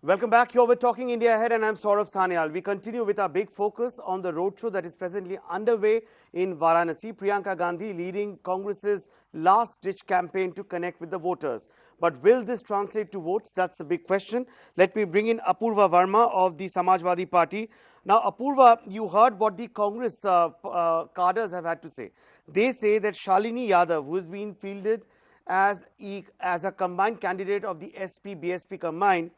Welcome back. Here we're talking India Ahead and I'm Saurabh Sanyal. We continue with our big focus on the roadshow that is presently underway in Varanasi. Priyanka Gandhi leading Congress's last-ditch campaign to connect with the voters. But will this translate to votes? That's the big question. Let me bring in Apurva Verma of the Samajwadi Party. Now, Apurva, you heard what the Congress cadres have had to say. They say that Shalini Yadav, who has been fielded as a combined candidate of the SP-BSP combined,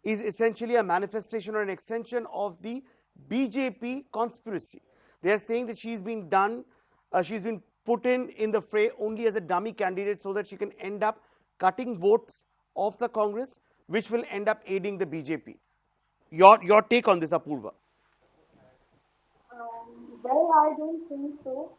is essentially a manifestation or an extension of the BJP conspiracy. They are saying that she's been put in the fray only as a dummy candidate so that she can end up cutting votes of the Congress, which will end up aiding the BJP. Your take on this, Apurva? Well, I don't think so.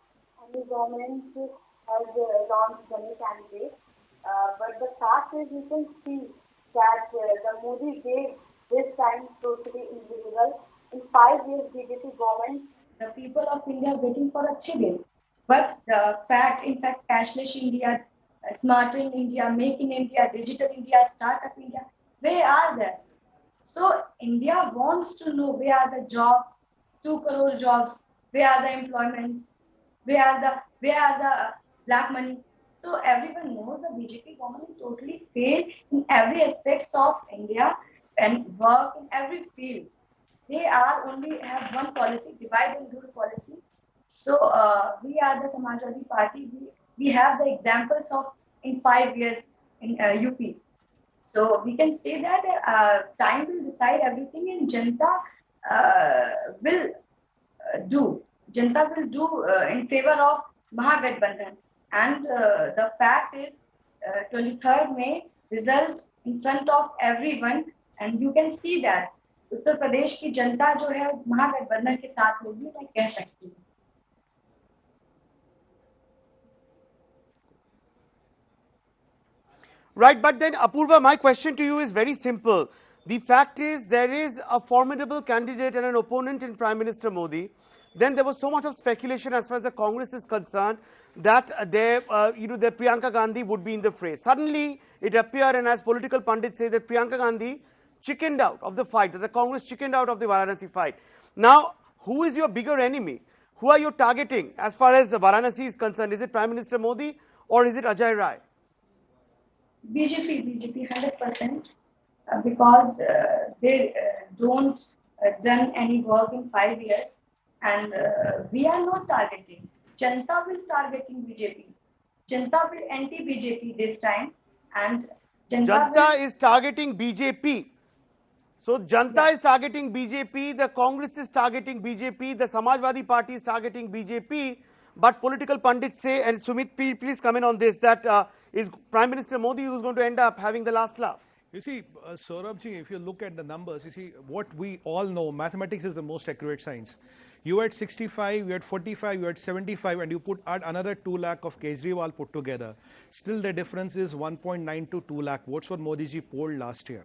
And the government has launched many candidates. But the fact is, you can see that the Modi gave this time totally individual. In 5 years BJP government, the people of India are waiting for a chill. But the fact, in fact, cashless India, smarter India, make in India, digital India, startup India, where are they? So India wants to know where are the jobs, 2 crore jobs, where are the employment, where are the black money. So everyone knows the BJP government totally failed in every aspects of India and work in every field. They are only have one policy, divide and rule policy. So we are the Samajwadi Party. We have the examples of in 5 years in UP. So we can say that time will decide everything, and Janta will do. Janta will do in favor of Mahagathbandhan. And the fact is, 23rd May result in front of everyone, and you can see that Uttar Pradesh की जनता जो है महागठबंधन के साथ होगी, मैं कह सकती हूँ. Right, but then Apurva, my question to you is very simple. The fact is there is a formidable candidate and an opponent in Prime Minister Modi. Then there was so much of speculation as far as the Congress is concerned that Priyanka Gandhi would be in the fray. Suddenly it appeared, and as political pundits say, that Priyanka Gandhi chickened out of the fight, that the Congress chickened out of the Varanasi fight. Now, who is your bigger enemy? Who are you targeting as far as Varanasi is concerned? Is it Prime Minister Modi or is it Ajay Rai? BJP 100%, because they don't done any work in 5 years, and we are not targeting. Janta will targeting BJP. Janta will anti-BJP this time, and Janta is targeting BJP. So Janta is targeting BJP, the Congress is targeting BJP, the Samajwadi Party is targeting BJP, but political pundits say, and Sumit, please come in on this, that is Prime Minister Modi who's going to end up having the last laugh. You see, Saurabhji, if you look at the numbers, you see what we all know, mathematics is the most accurate science. You had 65, you had 45, you had 75, and you add another 2 lakh of Kejriwal put together. Still the difference is 1.9 to 2 lakh votes for Modi ji polled last year,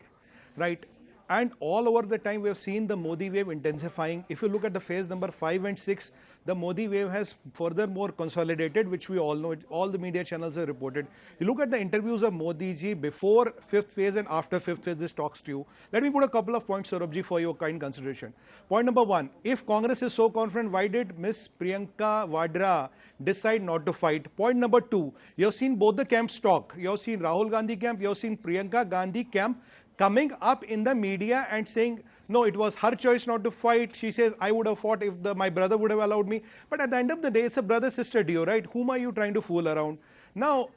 right? And all over the time we have seen the Modi wave intensifying. If you look at the phase number 5 and 6, the Modi wave has furthermore consolidated, which we all know, all the media channels have reported. You look at the interviews of Modi ji before 5th phase and after 5th phase, this talks to you. Let me put a couple of points, Saurabh ji, for your kind consideration. Point number 1, if Congress is so confident, why did Miss Priyanka Vadra decide not to fight? Point number 2, you have seen both the camps talk. You have seen Rahul Gandhi camp, you have seen Priyanka Gandhi camp coming up in the media and saying, no, it was her choice not to fight. She says, I would have fought if my brother would have allowed me. But at the end of the day, it's a brother-sister duo, right? Whom are you trying to fool around? Now,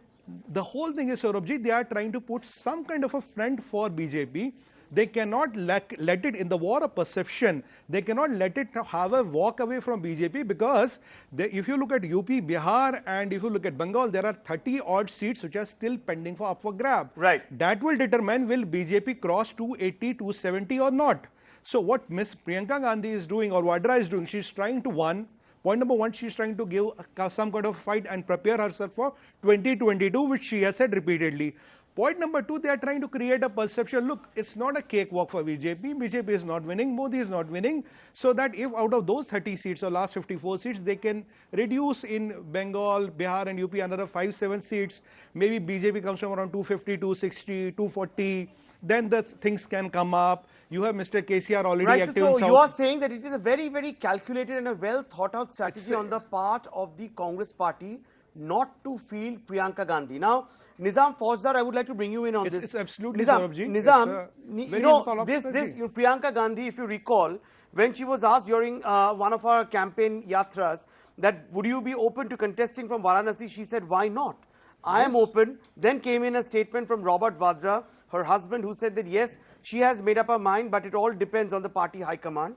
the whole thing is, Saurabhji, they are trying to put some kind of a front for BJP. They cannot let it, in the war of perception, they cannot let it have a walk away from BJP, because if you look at UP, Bihar, and if you look at Bengal, there are 30 odd seats which are still pending up for grab. Right. That will determine, will BJP cross 280, 270 or not. So what Miss Priyanka Gandhi is doing, or Vadra is doing, she's trying to, point number 1, she's trying to give some kind of fight and prepare herself for 2022, which she has said repeatedly. Point number 2, they are trying to create a perception, look, it's not a cakewalk for BJP. BJP is not winning, Modi is not winning. So that if out of those 30 seats or last 54 seats, they can reduce in Bengal, Bihar and UP another 5-7 seats. Maybe BJP comes from around 250, 260, 240. then the things can come up. You have Mr. KCR already Right, active so in you are South. saying that it is a very, very calculated and a well thought out strategy on the part of the Congress party not to field Priyanka Gandhi. Now, Nizam Faujdar, I would like to bring you in on this. It's absolutely, Nizam, Saurabhji. Nizam, It's a you very know, orthodox strategy. Priyanka Gandhi, if you recall, when she was asked during one of our campaign yatras that would you be open to contesting from Varanasi, she said, why not? I am open. Then came in a statement from Robert Vadra, her husband, who said that yes, she has made up her mind, but it all depends on the party high command.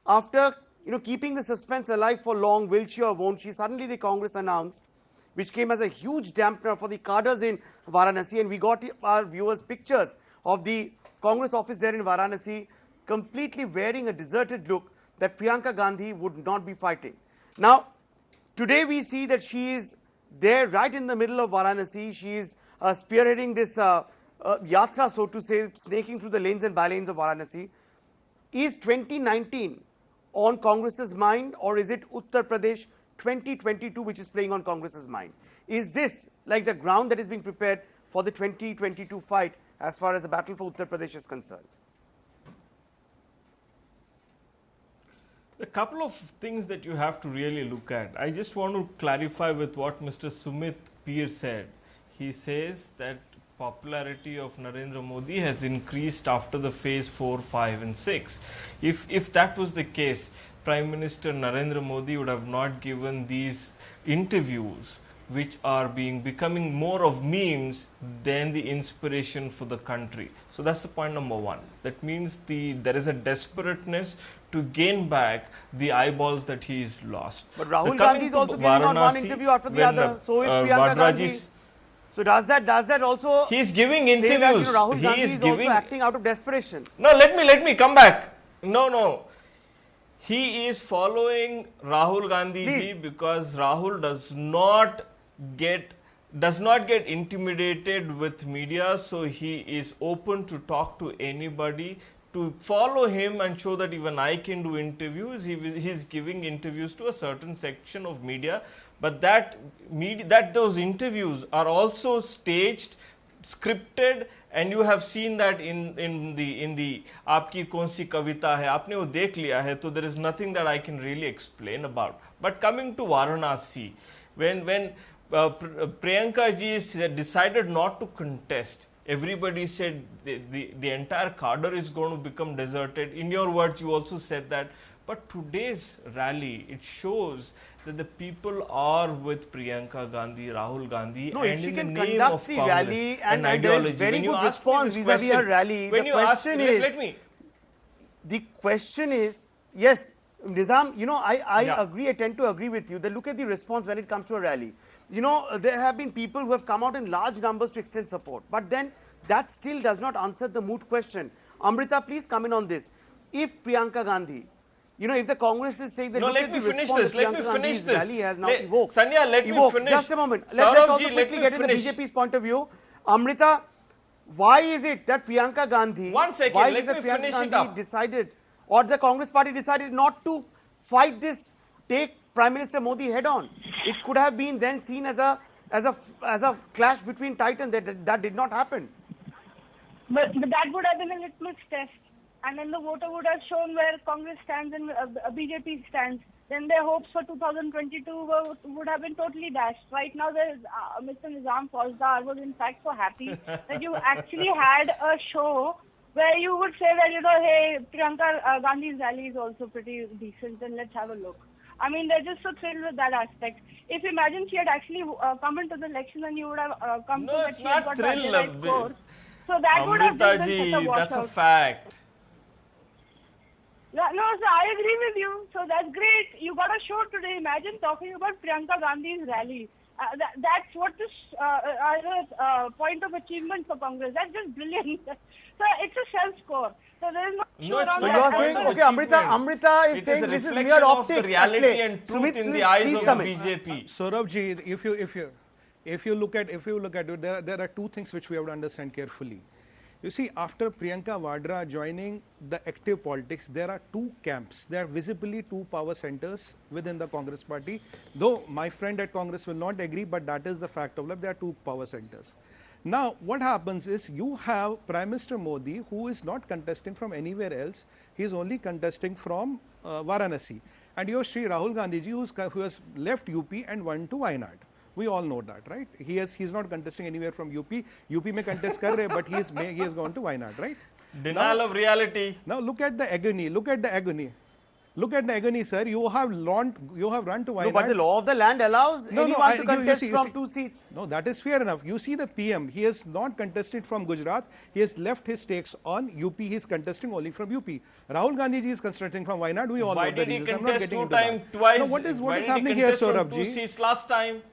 After keeping the suspense alive for long, will she or won't she? Suddenly the Congress announced, which came as a huge dampener for the cadres in Varanasi, and we got our viewers pictures of the Congress office there in Varanasi, completely wearing a deserted look, that Priyanka Gandhi would not be fighting. Now, today we see that she is there right in the middle of Varanasi. She is spearheading this yatra, so to say, snaking through the lanes and bylanes of Varanasi. Is 2019 on Congress's mind, or is it Uttar Pradesh 2022 which is playing on Congress's mind? Is this like the ground that is being prepared for the 2022 fight as far as the battle for Uttar Pradesh is concerned? A couple of things that you have to really look at. I just want to clarify with what Mr. Sumit Peer said. He says that popularity of Narendra Modi has increased after the phase 4, 5 and 6. If that was the case, Prime Minister Narendra Modi would have not given these interviews which are becoming more of memes than the inspiration for the country. So that's the point number one. That means there is a desperateness to gain back the eyeballs that he's lost. But Rahul Gandhi is also giving on one interview after the other. So is Priyanka Gandhi. So does that also? He's giving interviews. That, Rahul Gandhi is also acting out of desperation. No, let me come back. No. He is following Rahul Gandhi ji because Rahul does not get intimidated with media, so he is open to talk to anybody, to follow him and show that even I can do interviews. He's giving interviews to a certain section of media, but those interviews are also staged, scripted, and you have seen that in the Aapki Kaun Si Kavita Hai, aapne wo dekh liya hai, so there is nothing that I can really explain about. But coming to Varanasi, when Priyanka ji decided not to contest, everybody said the entire cadre is going to become deserted. In your words, you also said that. But today's rally, it shows that the people are with Priyanka Gandhi, Rahul Gandhi, no, and if she in can the name conduct of the Congress rally and ideology. there is very When you good ask me response this vis-a-vis her rally, when the you ask, question is, let me. The question is, yes, Nizam, I Yeah. agree, I tend to agree with you. That look at the response when it comes to a rally. There have been people who have come out in large numbers to extend support, but then that still does not answer the moot question. Amrita, please come in on this. If Priyanka Gandhi, if the Congress is saying that No, look let at me the finish response this. that Let me Priyanka finish Gandhi's this. rally has now evoked. Sanya, let me finish. Just a moment. Let's Saurabh also ji, let quickly me get into the finish. BJP's point of view. Amrita, why is it that Priyanka Gandhi, One second, why is let it that me Priyanka finish it Gandhi up. decided, or the Congress party decided not to fight this, take Prime Minister Modi head on? It could have been then seen as a clash between titans. That did not happen. But that would have been a litmus test. And then the voter would have shown where Congress stands and BJP stands. Then their hopes for 2022 would have been totally dashed. Right now, Mr. Nizam Fauzdar was in fact so happy that you actually had a show where you would say that, hey, Priyanka Gandhi's rally is also pretty decent and let's have a look. I mean, they're just so thrilled with that aspect. If you imagine she had actually come into the election and you would have come to that it's she had not got thrill. the right score. So that would have Amrita just been ji, such a that's a washout. fact. Yeah, no, so I agree with you. So that's great. You got a show today. Imagine talking about Priyanka Gandhi's rally. That's what this point of achievement for Congress. That's just brilliant. So it's a self-score. So there is no No, it's So not you are a saying, point of okay, Amrita achievement. is saying a this is reflection mere of optics. the reality at play. and truth Sumit, in please, the eyes please of come the in. BJP. Saurabh ji, if you look at it, there are two things which we have to understand carefully. You see, after Priyanka Vadra joining the active politics, there are two camps. There are visibly two power centers within the Congress party. Though my friend at Congress will not agree, but that is the fact of life. There are two power centers. Now, what happens is you have Prime Minister Modi, who is not contesting from anywhere else. He is only contesting from Varanasi. And you have Sri Rahul Gandhi ji, who has left UP and went to Wayanad. We all know that, right? He's not contesting anywhere from UP. UP may contest kar rahe, but he has gone to Wayanad, right? Denial of reality. Now look at the agony. Look at the agony. Look at the agony, sir. You have run to Wayanad. No, but the law of the land allows anyone to contest from 2 seats. No, that is fair enough. You see the PM, he has not contested from Gujarat. He has left his stakes on UP. He is contesting only from UP. Rahul Gandhi ji is contesting from Wayanad. We all know the reasons. I'm not getting into that. Twice? Now, what is happening here, Saurabh ji? 2 seats last time.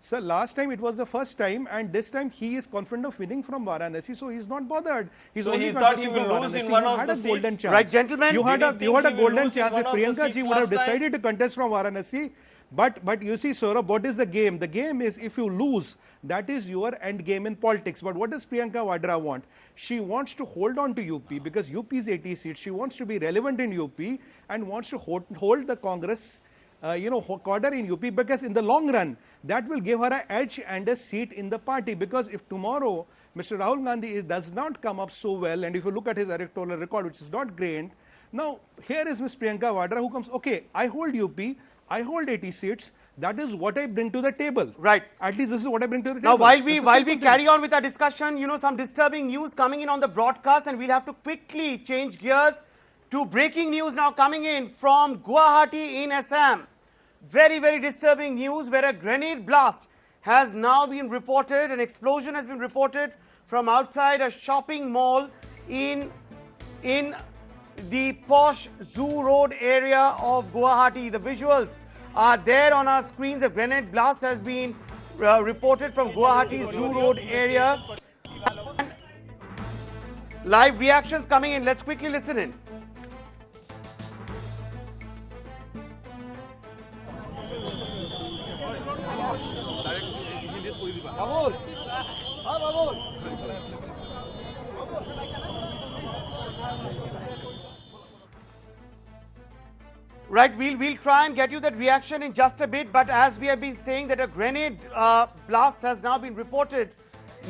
Sir, last time it was the first time, and this time he is confident of winning from Varanasi, so he's not bothered. He's So only he thought he contesting will from lose Varanasi. in one You of had the a golden seats. chance. Right, gentlemen? You had a Did you think he will golden lose in chance. one If of the Priyanka ji seats would have last time? decided to contest from Varanasi, but you see, Saurabh, what is the game? The game is if you lose, that is your end game in politics. But what does Priyanka Vadra want? She wants to hold on to UP because UP is 80 seats. She wants to be relevant in UP and wants to hold the Congress quarter in UP, because in the long run, that will give her an edge and a seat in the party. Because if tomorrow Mr. Rahul Gandhi does not come up so well, and if you look at his electoral record, which is not great, now here is Ms. Priyanka Vadra who comes, okay, I hold UP, I hold 80 seats, that is what I bring to the table. Right. At least this is what I bring to the Now, table. while we carry on with our discussion, some disturbing news coming in on the broadcast, and we'll have to quickly change gears to breaking news now coming in from Guwahati in Assam. Very, very disturbing news where a grenade blast has now been reported. An explosion has been reported from outside a shopping mall in the posh Zoo Road area of Guwahati. The visuals are there on our screens. A grenade blast has been reported from Guwahati Zoo Road area. Live reactions coming in. Let's quickly listen in. Right, we'll try and get you that reaction in just a bit, but as we have been saying that a grenade blast has now been reported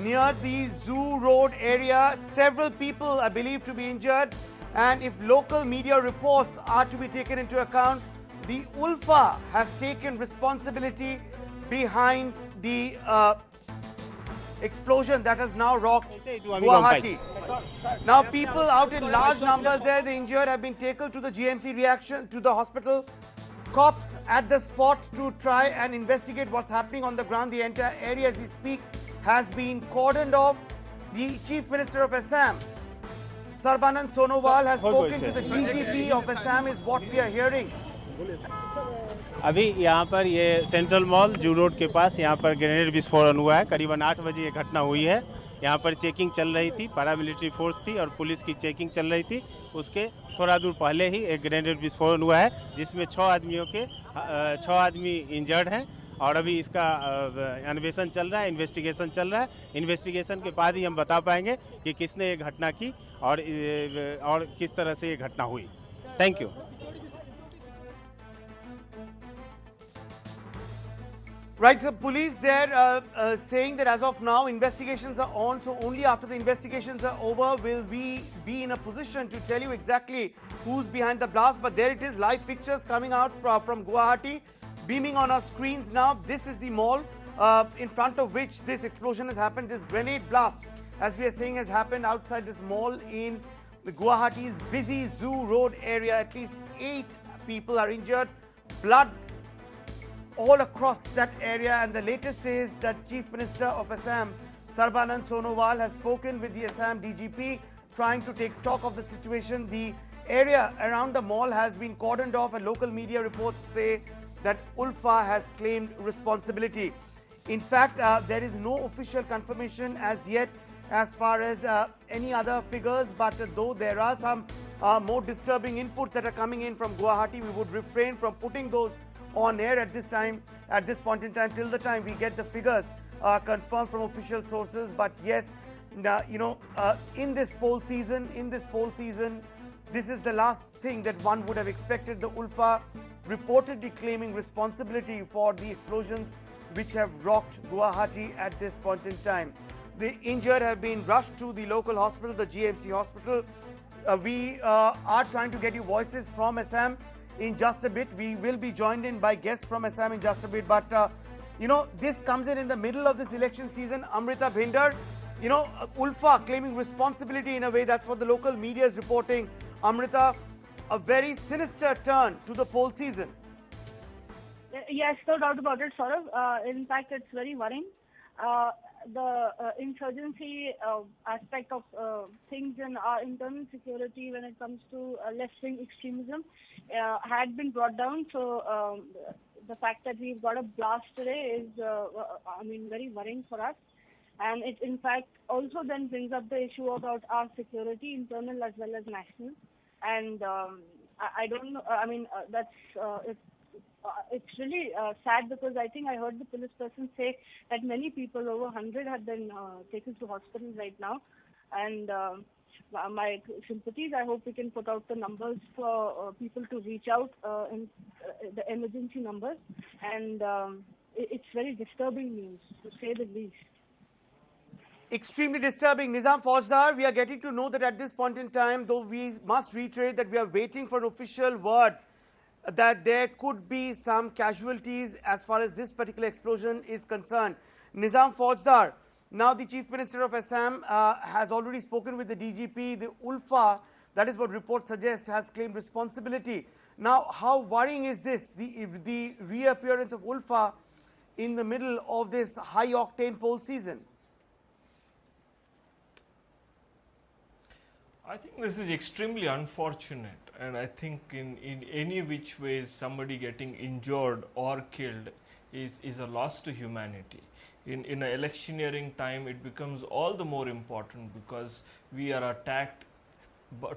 near the Zoo Road area. Several people are believed to be injured, and if local media reports are to be taken into account, the ULFA has taken responsibility behind the explosion that has now rocked Guwahati. Now people out in large numbers there, the injured, have been taken to the GMC to the hospital. Cops at the spot to try and investigate what's happening on the ground. The entire area as we speak has been cordoned off. The Chief Minister of Assam, Sarbanand Sonowal, has spoken to the DGP of Assam is what we are hearing. अभी यहाँ पर ये central mall जू road के पास यहाँ पर grenade विस्फोटन हुआ है। करीबन 8 बजे ये घटना हुई है। यहाँ पर चेकिंग चल रही थी, पैरामिलिट्री फोर्स थी और पुलिस की चेकिंग चल रही थी। उसके थोड़ा दूर पहले ही एक ग्रेनेड विस्फोटन हुआ है जिसमें 6 आदमी इंजर्ड हैं और अभी इसका अन्वेषण चल रहा है, इन्वेस्टिगेशन चल रहा है। इन्वेस्टिगेशन के बाद ही हम बता पाएंगे कि किसने ये घटना की और किस तरह से ये घटना हुई। Thank you. Right, the police there saying that as of now investigations are on, so only after the investigations are over will we be in a position to tell you exactly who's behind the blast. But there it is, live pictures coming out from Guwahati, beaming on our screens now. This is the mall in front of which this explosion has happened. This grenade blast, as we are saying, has happened outside this mall in Guwahati's busy Zoo Road area. At least 8 people are injured. Blood all across that area, and the latest is that Chief Minister of Assam, Sarbanand Sonowal, has spoken with the Assam DGP, trying to take stock of the situation. The area around the mall has been cordoned off, and local media reports say that ULFA has claimed responsibility. In fact, there is no official confirmation as yet as far as any other figures, but though there are some more disturbing inputs that are coming in from Guwahati, we would refrain from putting those on air at this point in time, till the time we get the figures confirmed from official sources. But yes, in this poll season, this is the last thing that one would have expected. The ULFA reportedly claiming responsibility for the explosions which have rocked Guwahati at this point in time. The injured have been rushed to the local hospital, the GMC hospital. We are trying to get you voices from Assam in just a bit. We will be joined in by guests from Assam in just a bit. But, this comes in the middle of this election season. Amrita Bhinder, Ulfa claiming responsibility in a way. That's what the local media is reporting. Amrita, a very sinister turn to the poll season. Yes, no doubt about it, Saurav. In fact, it's very worrying. The insurgency aspect of things in our internal security when it comes to left-wing extremism had been brought down. So the fact that we've got a blast today is, very worrying for us. And it, in fact, also then brings up the issue about our security, internal as well as national. And I don't know, it's really sad because I think I heard the police person say that many people, over 100, have been taken to hospitals right now. And my sympathies, I hope we can put out the numbers for people to reach out in the emergency numbers. And it's very disturbing news, to say the least. Extremely disturbing. Nizam Faujdar, we are getting to know that at this point in time, though we must reiterate that we are waiting for an official word that there could be some casualties as far as this particular explosion is concerned. Nizam Faujdar, now the Chief Minister of Assam has already spoken with the DGP. The Ulfa, that is what reports suggest, has claimed responsibility. Now, how worrying is this, the reappearance of Ulfa in the middle of this high-octane poll season? I think this is extremely unfortunate, and I think in any which ways somebody getting injured or killed is a loss to humanity. In an electioneering time, it becomes all the more important because we are attacked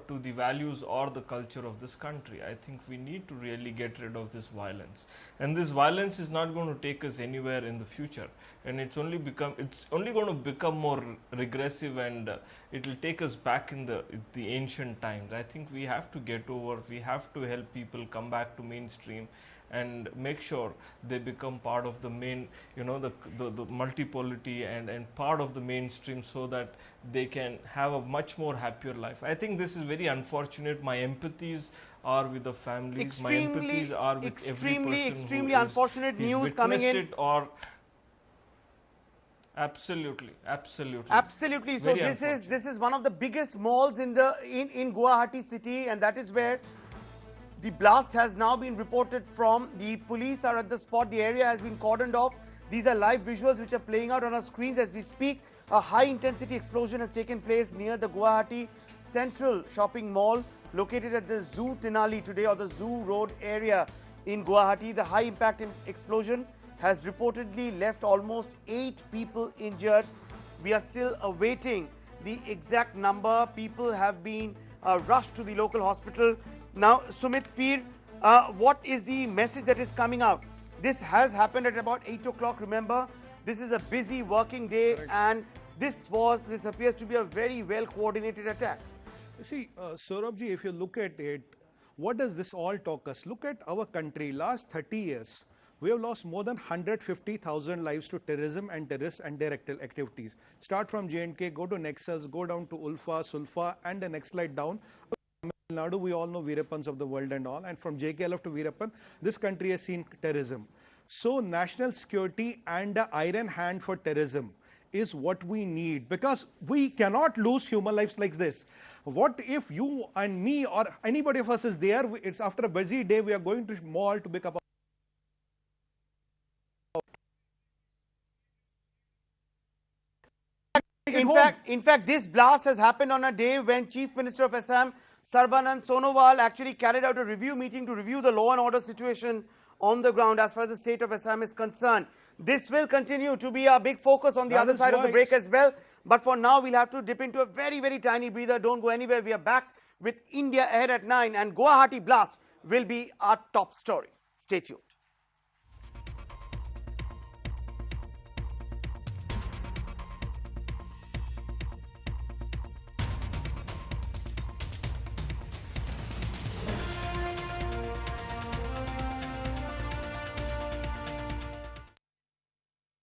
to the values or the culture of this country. I think we need to really get rid of this violence, and this violence is not going to take us anywhere in the future, and it's only going to become more regressive, and it will take us back in the ancient times. I think we have to get over, we have to help people come back to mainstream and make sure they become part of the main, the multipolarity and part of the mainstream, so that they can have a much more happier life. I think this is very unfortunate. My empathies are with the families. My empathies are with every person extremely who unfortunate is news coming in. it or absolutely. So this is one of the biggest malls in Guwahati city, and that is where the blast has now been reported from. The police are at the spot. The area has been cordoned off. These are live visuals which are playing out on our screens as we speak. A high-intensity explosion has taken place near the Guwahati Central Shopping Mall, located at the Zoo Tenali today, or the Zoo Road area in Guwahati. The high-impact explosion has reportedly left almost 8 people injured. We are still awaiting the exact number. People have been rushed to the local hospital. Now, Sumit Peer, what is the message that is coming out? This has happened at about 8 o'clock. Remember, this is a busy working day, and this appears to be a very well coordinated attack. You see, Saurabhji, if you look at it, what does this all talk us? Look at our country. Last 30 years, we have lost more than 150,000 lives to terrorism and terrorists and their activities. Start from J&K, go to Nexus, go down to Ulfa, Sulfa, and the next slide down. Nadu, we all know Veerappans of the world and all, and from JKLF to Veerappan, this country has seen terrorism. So national security and the iron hand for terrorism is what we need, because we cannot lose human lives like this. What if you and me or anybody of us is there, it's after a busy day, we are going to mall to pick up In fact, this blast has happened on a day when Chief Minister of Assam, Sarbanand Sonowal, actually carried out a review meeting to review the law and order situation on the ground as far as the state of Assam is concerned. This will continue to be a big focus on the other side of the break as well. But for now, we'll have to dip into a very, very tiny breather. Don't go anywhere. We are back with India Ahead at 9, and Guwahati blast will be our top story. Stay tuned.